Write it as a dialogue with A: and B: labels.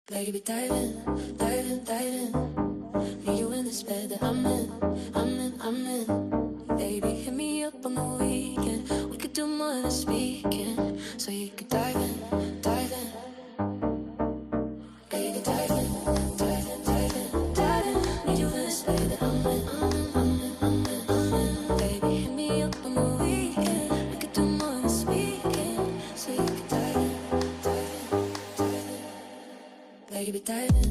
A: Baby, dive in, dive in, dive in. Need you in this bed that I'm in, I'm in, I'm in. Baby, hit me up on the weekend. We could do more than speaking, so you could dive in, dive in. Baby, dive in, dive in, dive in, dive in. Need you in this bed that I'm in, I'm in, I'm in, I'm in, I'm in. Baby, hit me up on the weekend. We could do more than speaking, so you could dive in, dive in, dive in. Baby, dive in.